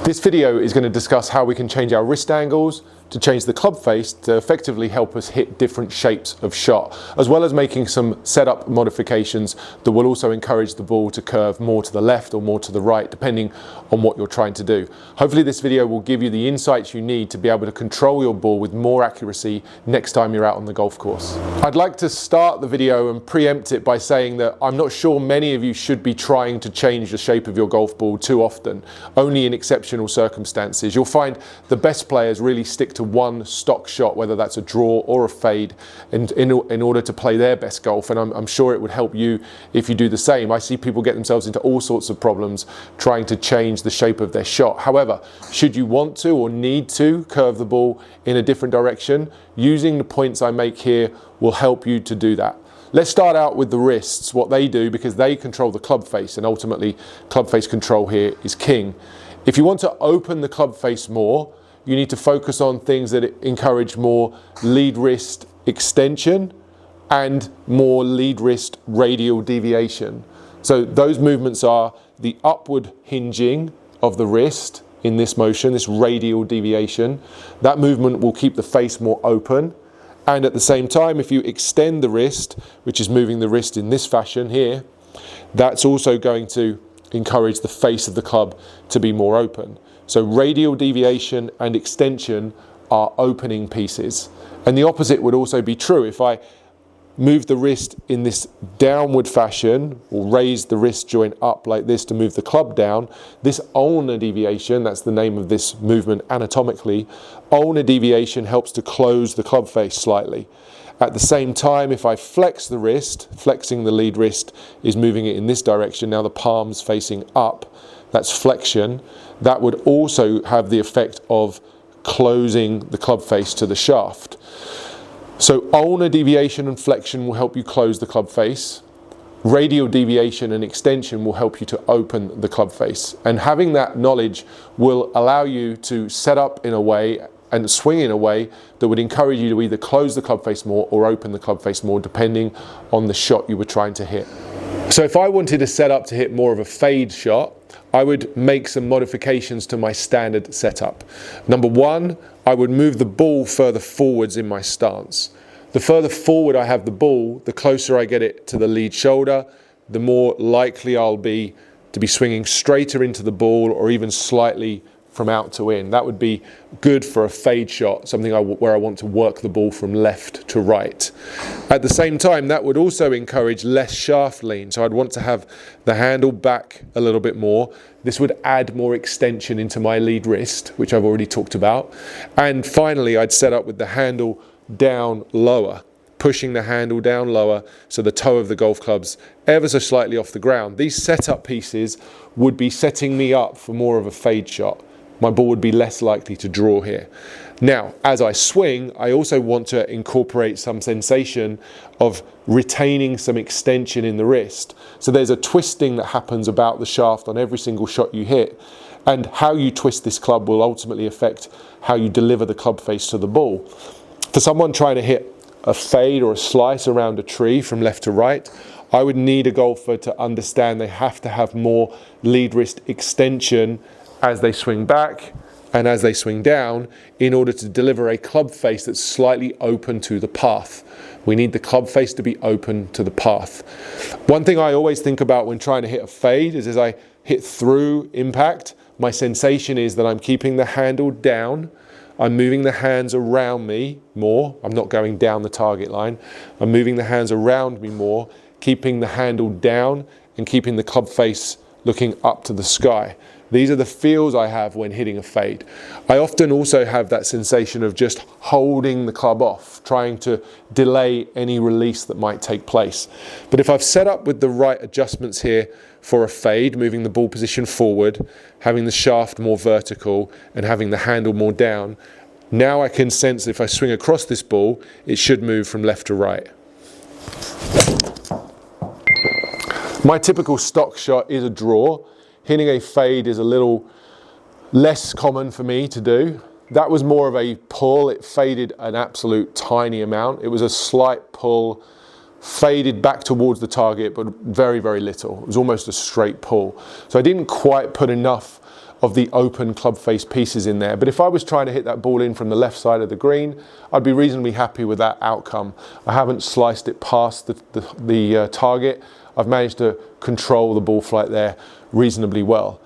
This video is going to discuss how we can change our wrist angles to change the club face to effectively help us hit different shapes of shot, as well as making some setup modifications that will also encourage the ball to curve more to the left or more to the right, depending on what you're trying to do. Hopefully this video will give you the insights you need to be able to control your ball with more accuracy next time you're out on the golf course. I'd like to start the video and preempt it by saying that I'm not sure many of you should be trying to change the shape of your golf ball too often, only in exceptional circumstances. You'll find the best players really stick to one stock shot, whether that's a draw or a fade, in order to play their best golf, and I'm sure it would help you if you do the same. I see people get themselves into all sorts of problems trying to change the shape of their shot. However, should you want to or need to curve the ball in a different direction, using the points I make here will help you to do that. Let's start out with the wrists, what they do, because they control the club face, and ultimately club face control here is king. If you want to open the club face more, you need to focus on things that encourage more lead wrist extension and more lead wrist radial deviation. So those movements are the upward hinging of the wrist in this motion, this radial deviation. That movement will keep the face more open. And at the same time, if you extend the wrist, which is moving the wrist in this fashion here, that's also going to encourage the face of the club to be more open. So radial deviation and extension are opening pieces. And the opposite would also be true. If I move the wrist in this downward fashion, or raise the wrist joint up like this to move the club down, this ulnar deviation, that's the name of this movement anatomically, ulnar deviation helps to close the club face slightly. At the same time, if I flex the wrist, flexing the lead wrist is moving it in this direction, now the palm's facing up, that's flexion, that would also have the effect of closing the club face to the shaft. So ulnar deviation and flexion will help you close the club face. Radial deviation and extension will help you to open the club face. And having that knowledge will allow you to set up in a way and swing in a way that would encourage you to either close the club face more or open the club face more, depending on the shot you were trying to hit. So if I wanted to set up to hit more of a fade shot, I would make some modifications to my standard setup. Number one, I would move the ball further forwards in my stance. The further forward I have the ball, the closer I get it to the lead shoulder, the more likely I'll be to be swinging straighter into the ball or even slightly from out to in. That would be good for a fade shot, something where I want to work the ball from left to right. At the same time, that would also encourage less shaft lean, so I'd want to have the handle back a little bit more. This would add more extension into my lead wrist, which I've already talked about. And finally, I'd set up with the handle down lower, pushing the handle down lower so the toe of the golf club's ever so slightly off the ground. These setup pieces would be setting me up for more of a fade shot. My ball would be less likely to draw here. Now, as I swing, I also want to incorporate some sensation of retaining some extension in the wrist. So there's a twisting that happens about the shaft on every single shot you hit. And how you twist this club will ultimately affect how you deliver the club face to the ball. For someone trying to hit a fade or a slice around a tree from left to right, I would need a golfer to understand they have to have more lead wrist extension as they swing back and as they swing down in order to deliver a club face that's slightly open to the path. We need the club face to be open to the path. One thing I always think about when trying to hit a fade is as I hit through impact, my sensation is that I'm keeping the handle down, I'm moving the hands around me more, I'm not going down the target line, I'm moving the hands around me more, keeping the handle down and keeping the club face looking up to the sky. These are the feels I have when hitting a fade. I often also have that sensation of just holding the club off, trying to delay any release that might take place. But if I've set up with the right adjustments here for a fade, moving the ball position forward, having the shaft more vertical and having the handle more down, now I can sense if I swing across this ball, it should move from left to right. My typical stock shot is a draw. Hitting a fade is a little less common for me to do. That was more of a pull. It faded an absolute tiny amount. It was a slight pull, faded back towards the target, but very, very little. It was almost a straight pull. So I didn't quite put enough of the open club face pieces in there. But if I was trying to hit that ball in from the left side of the green, I'd be reasonably happy with that outcome. I haven't sliced it past the target. I've managed to control the ball flight there reasonably well.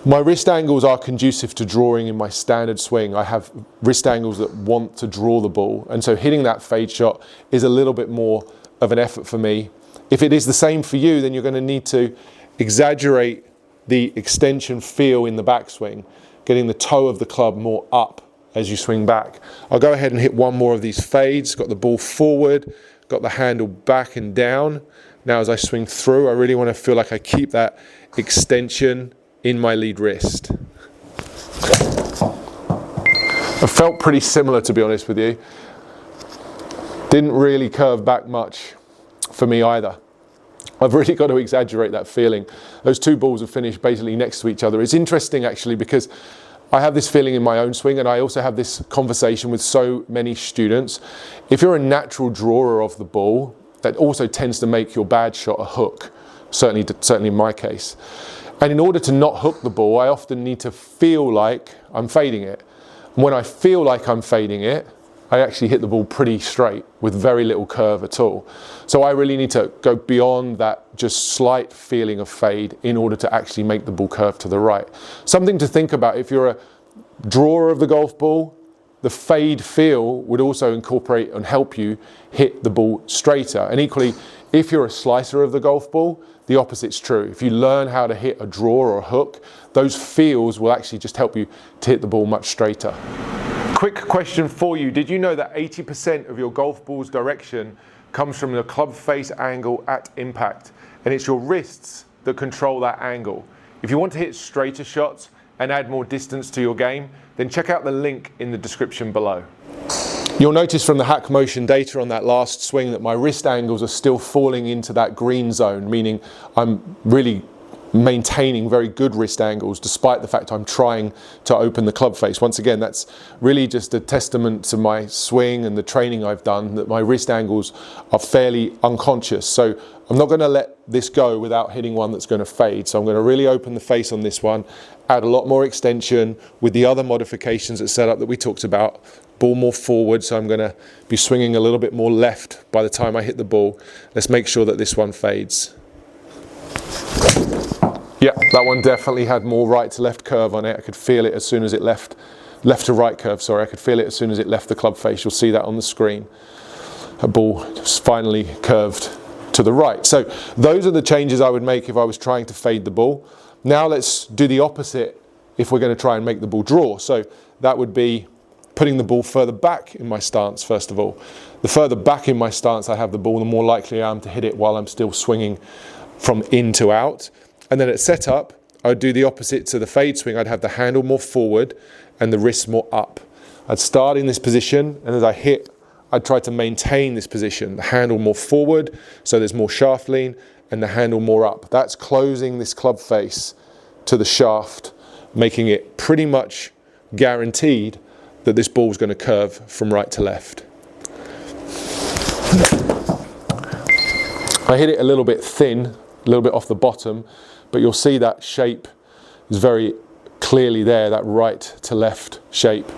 My wrist angles are conducive to drawing in my standard swing. I have wrist angles that want to draw the ball, and so hitting that fade shot is a little bit more of an effort for me. If it is the same for you, then you're going to need to exaggerate the extension feel in the backswing, getting the toe of the club more up as you swing back. I'll go ahead and hit one more of these fades. Got the ball forward, got the handle back and down. Now as I swing through, I really want to feel like I keep that extension in my lead wrist. It felt pretty similar, to be honest with you. Didn't really curve back much for me either. I've really got to exaggerate that feeling. Those two balls have finished basically next to each other. It's interesting actually, because I have this feeling in my own swing, and I also have this conversation with so many students. If you're a natural drawer of the ball, that also tends to make your bad shot a hook, certainly in my case. And in order to not hook the ball, I often need to feel like I'm fading it. And when I feel like I'm fading it, I actually hit the ball pretty straight with very little curve at all. So I really need to go beyond that just slight feeling of fade in order to actually make the ball curve to the right. Something to think about: if you're a drawer of the golf ball, the fade feel would also incorporate and help you hit the ball straighter. And equally, if you're a slicer of the golf ball, the opposite's true. If you learn how to hit a draw or a hook, those feels will actually just help you to hit the ball much straighter. Quick question for you. Did you know that 80% of your golf ball's direction comes from the club face angle at impact? And it's your wrists that control that angle. If you want to hit straighter shots and add more distance to your game, then check out the link in the description below. You'll notice from the hack motion data on that last swing that my wrist angles are still falling into that green zone, meaning I'm really maintaining very good wrist angles despite the fact I'm trying to open the club face. Once again, that's really just a testament to my swing and the training I've done, that my wrist angles are fairly unconscious. So I'm not going to let this go without hitting one that's going to fade. So I'm going to really open the face on this one, add a lot more extension with the other modifications at setup that we talked about. Ball more forward, so I'm going to be swinging a little bit more left by the time I hit the ball. Let's make sure that this one fades. Yeah, that one definitely had more right to left curve on it. I could feel it as soon as it left to right curve, sorry. I could feel it as soon as it left the club face. You'll see that on the screen. A ball just finally curved to the right. So those are the changes I would make if I was trying to fade the ball. Now let's do the opposite if we're going to try and make the ball draw. So that would be putting the ball further back in my stance, first of all. The further back in my stance I have the ball, the more likely I am to hit it while I'm still swinging from in to out. And then at setup, I'd do the opposite to the fade swing. I'd have the handle more forward and the wrist more up. I'd start in this position, and as I hit, I'd try to maintain this position. The handle more forward, so there's more shaft lean, and the handle more up. That's closing this club face to the shaft, making it pretty much guaranteed that this ball is going to curve from right to left. I hit it a little bit thin, a little bit off the bottom, but you'll see that shape is very clearly there, that right to left shape.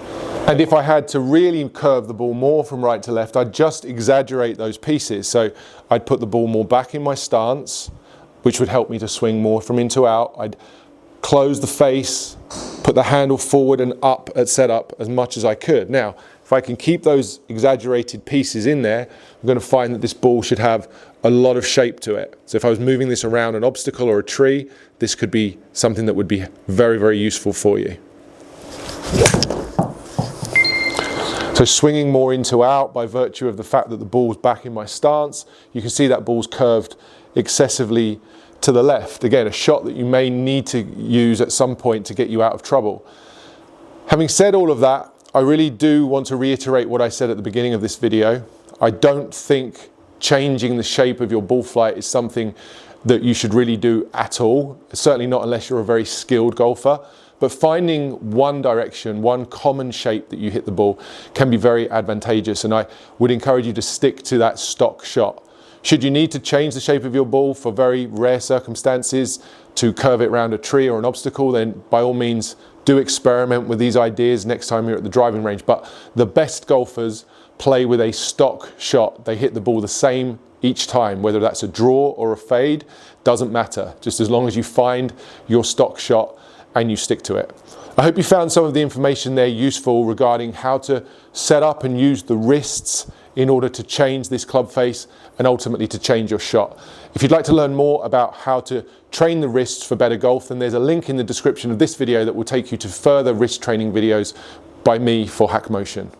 And if I had to really curve the ball more from right to left, I'd just exaggerate those pieces. So I'd put the ball more back in my stance, which would help me to swing more from in to out. I'd close the face, put the handle forward and up at setup as much as I could. Now, if I can keep those exaggerated pieces in there, I'm going to find that this ball should have a lot of shape to it. So if I was moving this around an obstacle or a tree, this could be something that would be very, very useful for you. So swinging more into out by virtue of the fact that the ball's back in my stance, you can see that ball's curved excessively to the left. Again, a shot that you may need to use at some point to get you out of trouble. Having said all of that, I really do want to reiterate what I said at the beginning of this video. I don't think changing the shape of your ball flight is something that you should really do at all. Certainly not unless you're a very skilled golfer. But finding one direction, one common shape that you hit the ball can be very advantageous. And I would encourage you to stick to that stock shot. Should you need to change the shape of your ball for very rare circumstances, to curve it around a tree or an obstacle, then by all means do experiment with these ideas next time you're at the driving range. But the best golfers play with a stock shot. They hit the ball the same each time, whether that's a draw or a fade, doesn't matter, just as long as you find your stock shot and you stick to it. I hope you found some of the information there useful regarding how to set up and use the wrists in order to change this club face and ultimately to change your shot. If you'd like to learn more about how to train the wrists for better golf, then there's a link in the description of this video that will take you to further wrist training videos by me for Hack Motion.